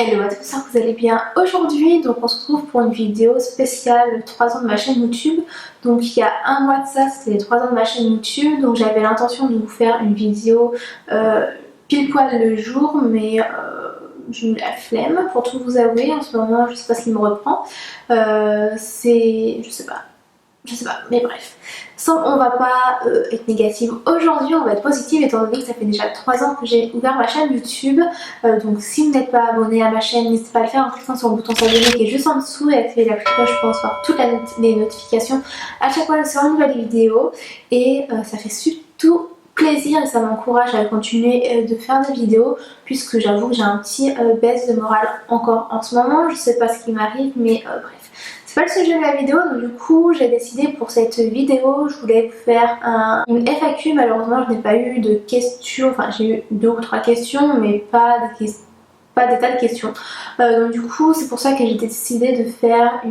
Hello à tous, j'espère que vous allez bien aujourd'hui. Donc on se retrouve pour une vidéo spéciale 3 ans de ma chaîne YouTube. Donc il y a un mois de ça, c'était les 3 ans de ma chaîne YouTube. Donc j'avais l'intention de vous faire une vidéo pile poil le jour, mais j'ai eu la flemme pour tout vous avouer. En ce moment je sais pas ce qui me reprend. Je sais pas, mais bref. On va pas être négative aujourd'hui, on va être positive étant donné que ça fait déjà 3 ans que j'ai ouvert ma chaîne YouTube. Donc si vous n'êtes pas abonné à ma chaîne, n'hésitez pas à le faire en cliquant sur le bouton s'abonner qui est juste en dessous et activer la petite cloche pour recevoir toutes les notifications à chaque fois que sur une nouvelle vidéo. Et ça fait surtout plaisir et ça m'encourage à continuer de faire des vidéos, puisque j'avoue que j'ai un petit baisse de morale encore en ce moment. Je sais pas ce qui m'arrive, mais bref. C'est pas le sujet de la vidéo, donc du coup j'ai décidé pour cette vidéo, je voulais vous faire une FAQ. Malheureusement je n'ai pas eu de questions, enfin j'ai eu 2 ou 3 questions, mais pas des tas de questions. Donc du coup c'est pour ça que j'ai décidé de faire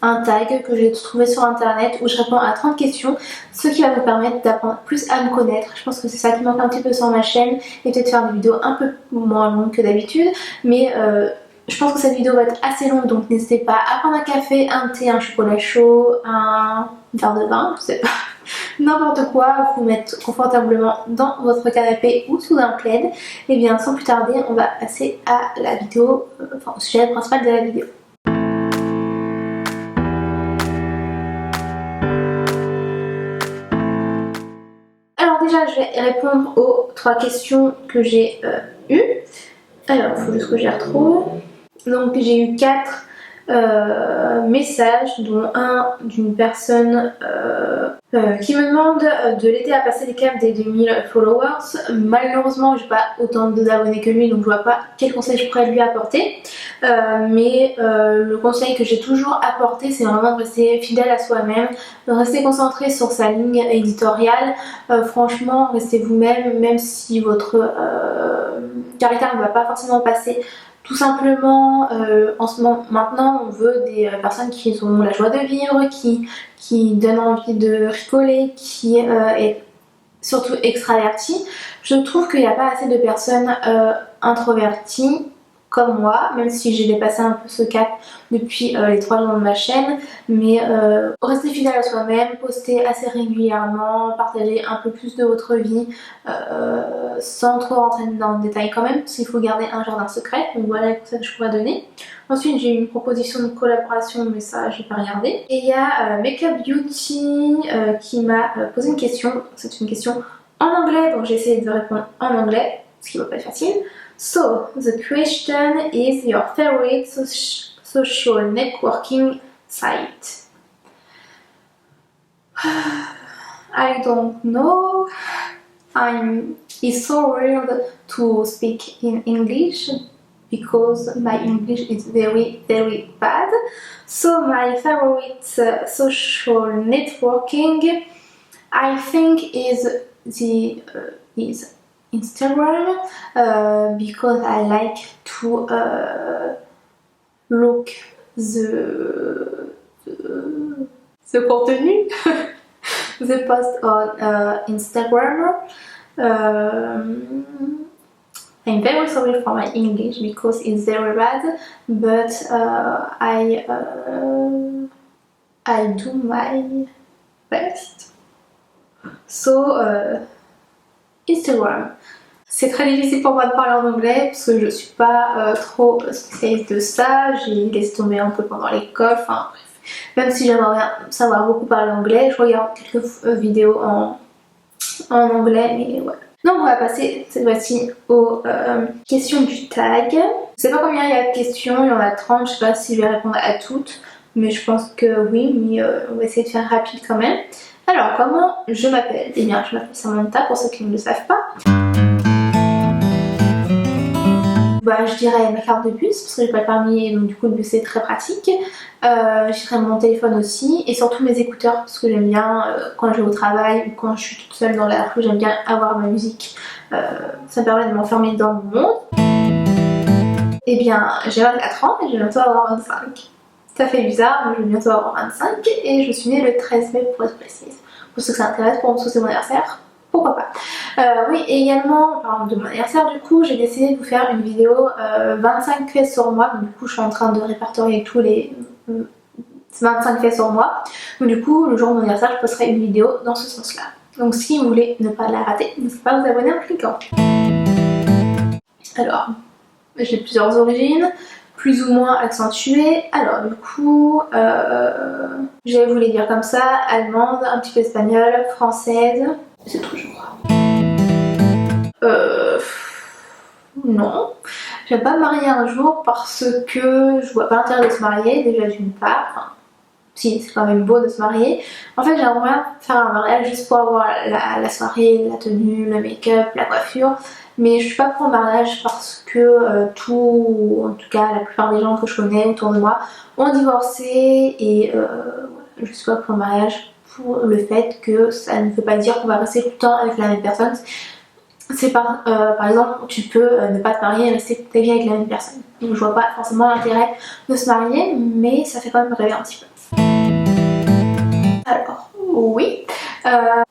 un tag que j'ai trouvé sur internet où je réponds à 30 questions, ce qui va vous permettre d'apprendre plus à me connaître. Je pense que c'est ça qui manque un petit peu sur ma chaîne, et peut-être faire des vidéos un peu moins longues que d'habitude, mais je pense que cette vidéo va être assez longue, donc n'hésitez pas à prendre un café, un thé, un chocolat chaud, un verre de vin, je sais pas, n'importe quoi, vous mettre confortablement dans votre canapé ou sous un plaid. Et bien sans plus tarder, on va passer à la vidéo, au sujet principal de la vidéo. Alors déjà, je vais répondre aux 3 questions que j'ai eues. Alors, il faut juste que je les retrouve. Donc j'ai eu 4 messages, dont un d'une personne qui me demande de l'aider à passer les caps des 2000 followers. Malheureusement j'ai pas autant d'abonnés que lui, donc je vois pas quel conseil je pourrais lui apporter, mais le conseil que j'ai toujours apporté, c'est vraiment de rester fidèle à soi-même, de rester concentré sur sa ligne éditoriale. Franchement, restez vous-même, même si votre caractère ne va pas forcément passer. Tout simplement, en ce moment, maintenant, on veut des personnes qui ont la joie de vivre, qui donnent envie de rigoler, qui est surtout extravertie. Je trouve qu'il n'y a pas assez de personnes introverties comme moi, même si j'ai dépassé un peu ce cap depuis les 3 ans de ma chaîne, mais restez fidèle à soi-même, postez assez régulièrement, partagez un peu plus de votre vie, sans trop rentrer dans le détail quand même, parce qu'il faut garder un jardin secret, donc voilà ça que je pourrais donner. Ensuite j'ai eu une proposition de collaboration, mais ça j'ai pas regardé. Et il y a Makeup Beauty qui m'a posé une question, c'est une question en anglais, donc j'ai essayé de répondre en anglais, ce qui va pas être facile. So, the question is your favorite social networking site? I don't know. It's so weird to speak in English because my English is very bad. So my favorite social networking, I think, is Instagram, because I like to look the contenu, the post on Instagram. I'm very sorry for my English because it's very bad, but I do my best. So Instagram. C'est très difficile pour moi de parler en anglais parce que je suis pas trop spécialiste de ça, j'ai laissé tomber un peu pendant l'école, enfin bref. Même si j'aimerais bien savoir beaucoup parler anglais, je regarde quelques vidéos en anglais, mais voilà. Donc on va passer cette fois-ci aux questions du tag. Je sais pas combien il y a de questions, il y en a 30, je sais pas si je vais répondre à toutes, mais je pense que oui, mais on va essayer de faire rapide quand même. Alors, comment je m'appelle? Eh bien, je m'appelle Samantha, pour ceux qui ne le savent pas. Bah, je dirais ma carte de bus, parce que j'ai pas le permis, donc du coup le bus c'est très pratique. Je dirais mon téléphone aussi, et surtout mes écouteurs, parce que j'aime bien, quand je vais au travail ou quand je suis toute seule dans la rue, j'aime bien avoir ma musique. Ça me permet de m'enfermer dans mon monde. Eh bien, j'ai 24 ans et je vais bientôt avoir 25. Ça fait bizarre, mais je vais bientôt avoir 25 et je suis née le 13 mai pour être précise. Pour ceux que ça intéresse, pour me souhaiter mon anniversaire, pourquoi pas. Oui, et également, par exemple de mon anniversaire du coup, j'ai décidé de vous faire une vidéo 25 faits sur moi. Donc, du coup, je suis en train de répertorier tous les 25 faits sur moi. Donc du coup, le jour de mon anniversaire, je posterai une vidéo dans ce sens-là. Donc si vous voulez ne pas la rater, n'hésitez pas à vous abonner en cliquant. Alors, j'ai plusieurs origines, plus ou moins accentuées. Alors du coup, je vais vous les dire comme ça, allemande, un petit peu espagnole, française, c'est tout je crois. Non, je vais pas me marier un jour parce que je vois pas l'intérêt de se marier, déjà d'une part. Enfin, si, c'est quand même beau de se marier. En fait, j'aimerais bien faire un mariage juste pour avoir la soirée, la tenue, le make-up, la coiffure. Mais je suis pas pour le mariage parce que en tout cas la plupart des gens que je connais autour de moi ont divorcé et je suis pas pour le mariage pour le fait que ça ne veut pas dire qu'on va rester tout le temps avec la même personne. C'est par exemple, tu peux ne pas te marier et rester toute ta vie avec la même personne. Donc je vois pas forcément l'intérêt de se marier, mais ça fait quand même rêver un petit peu. Alors, oui,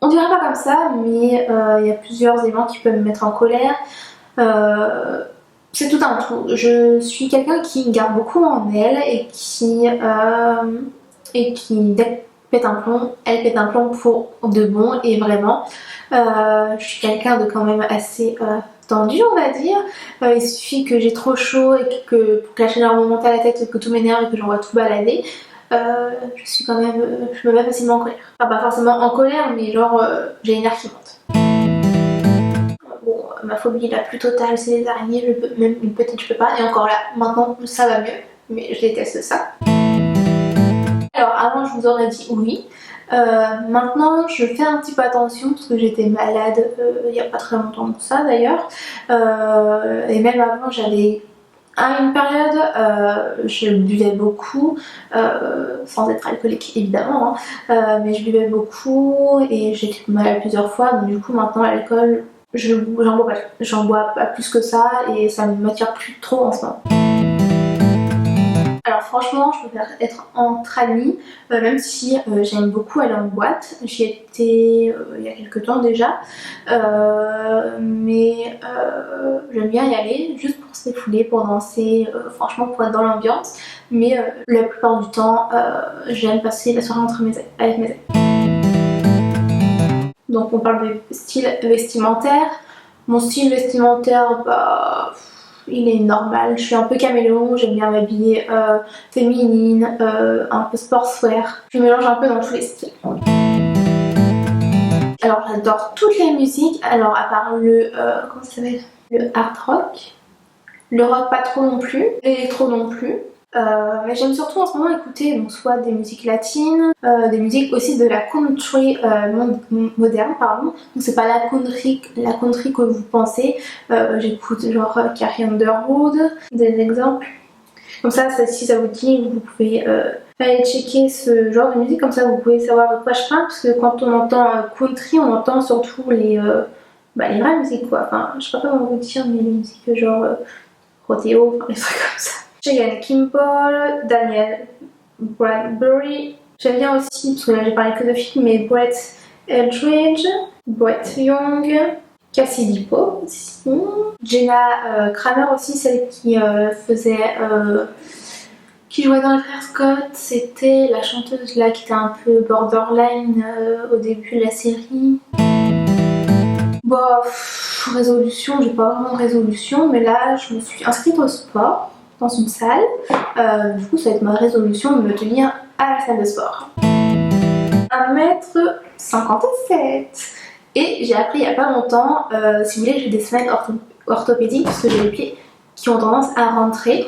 on dirait pas comme ça, mais il y a plusieurs éléments qui peuvent me mettre en colère. C'est tout un tout. Je suis quelqu'un qui garde beaucoup en elle et qui dès qu'elle pète un plomb, elle pète un plomb pour de bon et vraiment. Je suis quelqu'un de quand même assez tendu, on va dire. Il suffit que j'ai trop chaud et que pour que la chaleur me monte à la tête, que tout m'énerve et que j'envoie tout balader. Je suis quand même, je me mets facilement en colère. Enfin, pas forcément en colère, mais genre j'ai une nerf qui monte. Bon, ma phobie la plus totale, c'est les araignées. Je peux, même une petite, je peux pas. Et encore là, maintenant ça va mieux, mais je déteste ça. Alors avant, je vous aurais dit oui. Maintenant, je fais un petit peu attention parce que j'étais malade il n'y a pas très longtemps de ça d'ailleurs. Et même avant, j'avais à une période, je buvais beaucoup, sans être alcoolique évidemment, mais je buvais beaucoup et j'ai été malade plusieurs fois. Donc du coup, maintenant, l'alcool, j'en bois pas plus que ça et ça ne m'attire plus trop en ce moment. Alors franchement, je préfère être entre amis, même si j'aime beaucoup aller en boîte. J'y étais il y a quelques temps déjà, mais j'aime bien y aller juste pour se défouler, pour danser, franchement pour être dans l'ambiance. Mais la plupart du temps, j'aime passer la soirée avec mes amis. Donc on parle de style vestimentaire. Mon style vestimentaire, bah... il est normal, je suis un peu caméléon, j'aime bien m'habiller féminine, un peu sportswear. Je mélange un peu dans tous les styles. Alors j'adore toutes les musiques, alors à part comment ça s'appelle, le hard rock, le rock pas trop non plus, l'électro non plus. Mais j'aime surtout en ce moment écouter donc, soit des musiques latines, des musiques aussi de la country moderne, pardon. Donc c'est pas la country que vous pensez. J'écoute genre Carrie Underwood, des exemples. Comme ça, si ça vous dit, vous pouvez aller checker ce genre de musique, comme ça vous pouvez savoir de quoi je parle, parce que quand on entend country, on entend surtout les vraies musiques quoi. Enfin, je sais pas comment vous dire, mais les musiques genre rodéo, enfin, les trucs comme ça. Cheyenne Kimball, Daniel Bradbury. J'aime bien aussi, parce que là j'ai parlé que de films, mais Brett Eldridge, Brett Young, Cassidy Poe aussi. Jenna Kramer aussi, celle qui qui jouait dans les frères Scott. C'était la chanteuse là qui était un peu borderline au début de la série. Bon, résolution, j'ai pas vraiment de résolution, mais là je me suis inscrite au sport dans une salle. Du coup, ça va être ma résolution de me tenir à la salle de sport. 1m57. Et j'ai appris il y a pas longtemps, si vous voulez, j'ai des semelles orthopédiques parce que j'ai les pieds qui ont tendance à rentrer.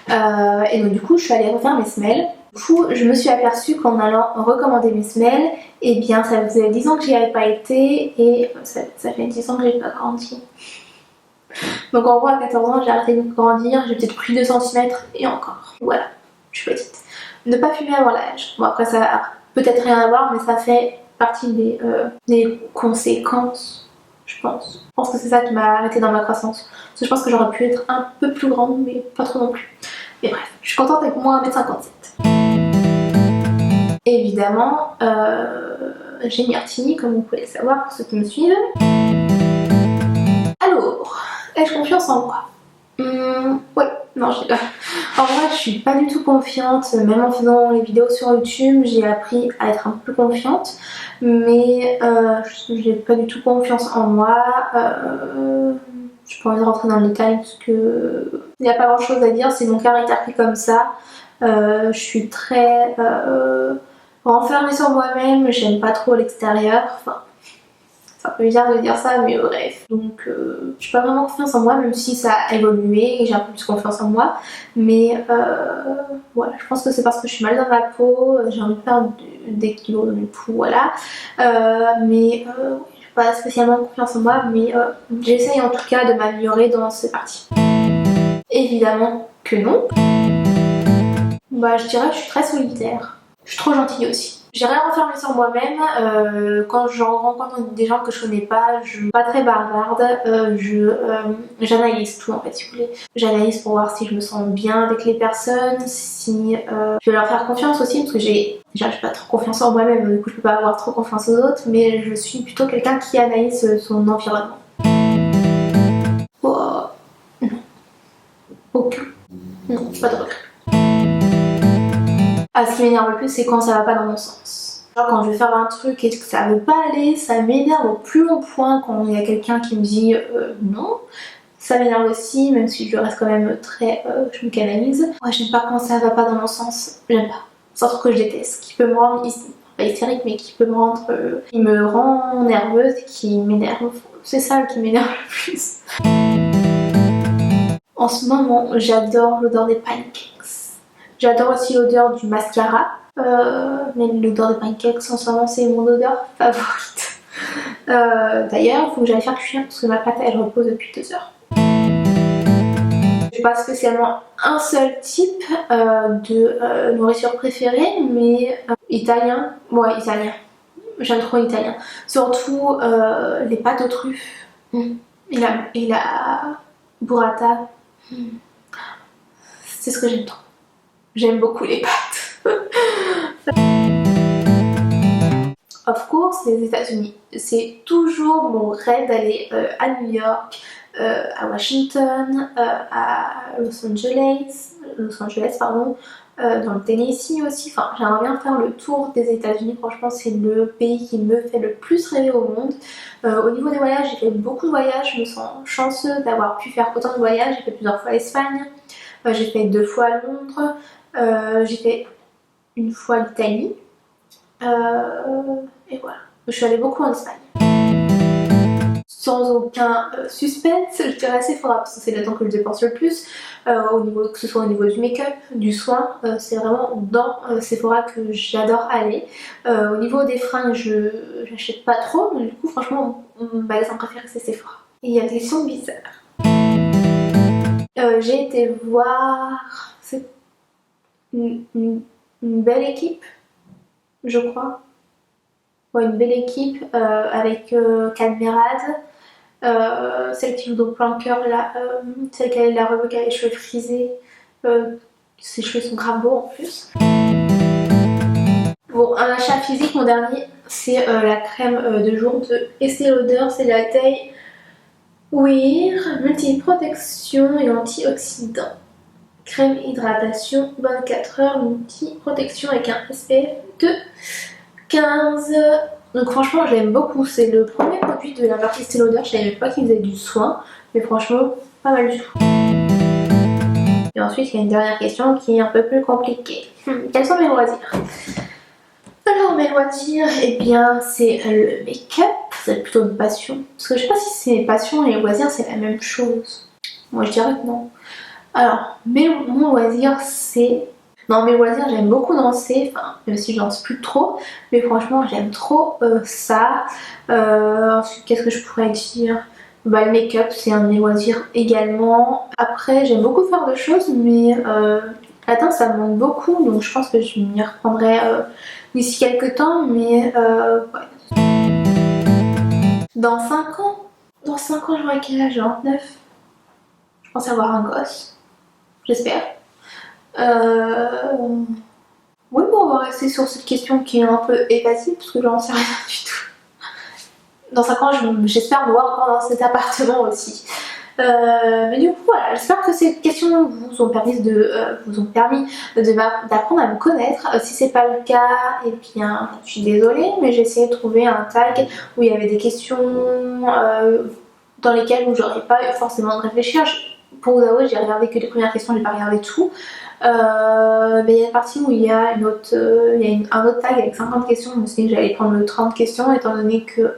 Et donc du coup, je suis allée refaire mes semelles. Du coup, je me suis aperçue qu'en allant recommander mes semelles, eh bien, ça faisait 10 ans que j'y avais pas été et ça fait 10 ans que j'ai pas grandi. Donc en gros à 14 ans j'ai arrêté de grandir, j'ai peut-être pris 2 cm et encore. Voilà, je suis petite. Ne pas fumer avant l'âge. Bon après ça a peut-être rien à voir mais ça fait partie des conséquences, je pense. Je pense que c'est ça qui m'a arrêtée dans ma croissance. Parce que je pense que j'aurais pu être un peu plus grande mais pas trop non plus. Mais bref, je suis contente avec moi 1m57. Évidemment, j'ai Myrtille, comme vous pouvez le savoir pour ceux qui me suivent. Alors, ai-je confiance en moi? Ouais, non, j'ai pas. En vrai, je suis pas du tout confiante, même en faisant les vidéos sur YouTube, j'ai appris à être un peu plus confiante, mais j'ai pas du tout confiance en moi. J'ai pas envie de rentrer dans le détail parce que il n'y a pas grand chose à dire, c'est mon caractère qui est comme ça. Je suis très renfermée sur moi-même, j'aime pas trop l'extérieur. Enfin, c'est un peu bizarre de dire ça, mais bref. Donc, j'ai pas vraiment confiance en moi, même si ça a évolué et j'ai un peu plus confiance en moi. Mais voilà, je pense que c'est parce que je suis mal dans ma peau, j'ai envie de perdre des kilos, du coup, voilà. Mais j'ai pas spécialement confiance en moi, mais j'essaye en tout cas de m'améliorer dans ces parties. Évidemment que non. Bah, je dirais que je suis très solitaire. Je suis trop gentille aussi. J'ai rien renfermé sur moi-même. Quand je rencontre des gens que je connais pas, je suis pas très bavarde. J'analyse tout en fait, si vous voulez. J'analyse pour voir si je me sens bien avec les personnes, si je vais leur faire confiance aussi, parce que j'ai pas trop confiance en moi-même, du coup je peux pas avoir trop confiance aux autres, mais je suis plutôt quelqu'un qui analyse son environnement. Oh, non. Aucun. Non, pas de regret. Ah, ce qui m'énerve le plus, c'est quand ça va pas dans mon sens. Genre quand je vais faire un truc et que ça veut pas aller, ça m'énerve au plus haut point quand il y a quelqu'un qui me dit non. Ça m'énerve aussi, même si je reste quand même très... je me canalise. Ouais, j'aime pas quand ça va pas dans mon sens. J'aime pas. C'est un truc que je déteste, qui peut me rendre pas hystérique, mais qui peut me rendre... qui me rend nerveuse et qui m'énerve. C'est ça qui m'énerve le plus. En ce moment, j'adore l'odeur des pancakes. J'adore aussi l'odeur du mascara, mais l'odeur des pancakes, sincèrement, c'est mon odeur favorite. D'ailleurs, il faut que j'aille faire cuire parce que ma pâte elle repose depuis 2 heures. J'ai pas spécialement un seul type de nourriture préférée, mais italien, ouais, italien. J'aime trop l'italien. Surtout les pâtes aux truffes et la burrata. C'est ce que j'aime trop. J'aime beaucoup les pâtes. Of course, les États-Unis. C'est toujours mon rêve d'aller à New York, à Washington, à Los Angeles, pardon, dans le Tennessee aussi. Enfin, j'aimerais bien faire le tour des États-Unis. Franchement, c'est le pays qui me fait le plus rêver au monde. Au niveau des voyages, j'ai fait beaucoup de voyages. Je me sens chanceuse d'avoir pu faire autant de voyages. J'ai fait plusieurs fois l'Espagne. J'ai fait 2 fois Londres. J'ai fait une fois l'Italie. Et voilà. Je suis allée beaucoup en Espagne. Sans aucun suspense, je dirais Sephora parce que c'est là-dedans que je dépense le plus. Que ce soit au niveau du make-up, du soin, c'est vraiment dans Sephora que j'adore aller. Au niveau des fringues, je n'achète pas trop, mais du coup, franchement, mon magasin préféré c'est Sephora. Et il y a des sons bizarres. J'ai été voir une belle équipe, je crois. Ouais, une belle équipe avec Cadmerade, celle qui joue dans Plan Cœur, là, celle qui a la robe qui a les cheveux frisés, ses cheveux sont grave beaux en plus. Bon, un achat physique, mon dernier, c'est la crème de jour de Estée Lauder, c'est la taille Wear multi-protection et antioxydant. Crème hydratation 24 heures multi-protection avec un SPF de 15. Donc franchement j'aime beaucoup, c'est le premier produit de la marque Estée Lauder, je savais même pas qu'ils faisaient du soin, mais franchement pas mal du tout. Et ensuite il y a une dernière question qui est un peu plus compliquée. Quels sont mes loisirs? Alors mes loisirs, eh bien c'est le make-up, c'est plutôt une passion. Parce que je sais pas si c'est passion et loisirs c'est la même chose. Moi je dirais que non. Alors mon loisir c'est... Non, mes loisirs, j'aime beaucoup danser, enfin, même si je danse plus trop, mais franchement, j'aime trop ça. Ensuite, qu'est-ce que je pourrais dire? Bah, le make-up, c'est un de mes loisirs également. Après, j'aime beaucoup faire de choses, mais la danse, ça me manque beaucoup, donc je pense que je m'y reprendrai d'ici quelques temps, mais ouais. Dans 5 ans? Dans 5 ans, j'aurai quel âge? 29? Je pense avoir un gosse. J'espère. Oui, bon, on va rester sur cette question qui est un peu évasive parce que j'en sais rien du tout. Dans 5 ans, j'espère me voir encore dans cet appartement aussi. Mais du coup, voilà, j'espère que ces questions vous ont permis d'apprendre à me connaître. Si c'est pas le cas, eh bien, je suis désolée, mais j'ai essayé de trouver un tag où il y avait des questions dans lesquelles où j'aurais pas eu forcément de réfléchir. Pour vous avouer, j'ai regardé que les premières questions, j'ai pas regardé tout. Mais il y a une partie où il y a un autre tag avec 50 questions. Je me suis dit que j'allais prendre le 30 questions étant donné que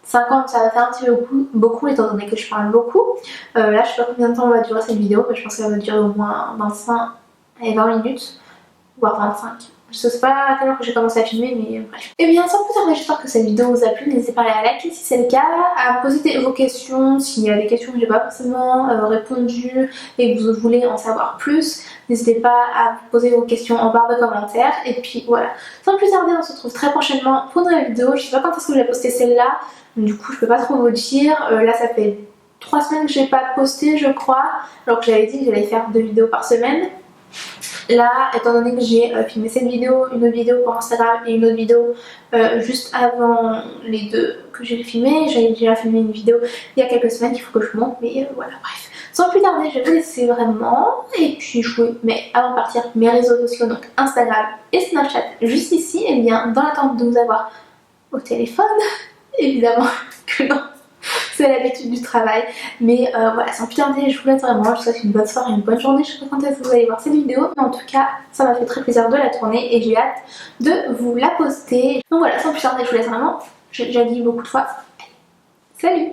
50 ça va faire un petit peu beaucoup étant donné que je parle beaucoup. Là je sais pas combien de temps va durer cette vidéo, mais je pense qu'elle va durer au moins 25 et 20 minutes, voire 25. Je sais pas à quelle heure que j'ai commencé à filmer, mais bref. Et bien sans plus tarder, j'espère que cette vidéo vous a plu. N'hésitez pas à liker si c'est le cas, à me poser vos questions s'il y a des questions que j'ai pas forcément répondu et que vous voulez en savoir plus. N'hésitez pas à poser vos questions en barre de commentaires. Et puis voilà. Sans plus tarder, on se retrouve très prochainement pour une nouvelle vidéo. Je sais pas quand est-ce que je vais poster celle-là. Du coup, je peux pas trop vous dire. Là, ça fait 3 semaines que j'ai pas posté, je crois. Alors que j'avais dit que j'allais faire 2 vidéos par semaine. Là, étant donné que j'ai filmé cette vidéo, une autre vidéo pour Instagram et une autre vidéo juste avant les deux que j'ai filmé, j'avais déjà filmé une vidéo il y a quelques semaines qu'il faut que je monte, mais voilà, bref. Sans plus tarder, je vais vous laisser vraiment. Et puis je vous mets avant de partir mes réseaux sociaux, donc Instagram et Snapchat juste ici. Et bien, dans l'attente de vous avoir au téléphone, évidemment que non. C'est l'habitude du travail, mais voilà, sans plus tarder, je vous laisse vraiment, je vous souhaite une bonne soirée, une bonne journée, je sais pas quand est-ce que vous allez voir cette vidéo, mais en tout cas, ça m'a fait très plaisir de la tourner et j'ai hâte de vous la poster. Donc voilà, sans plus tarder, je vous laisse vraiment, j'ai déjà dit beaucoup de fois, salut!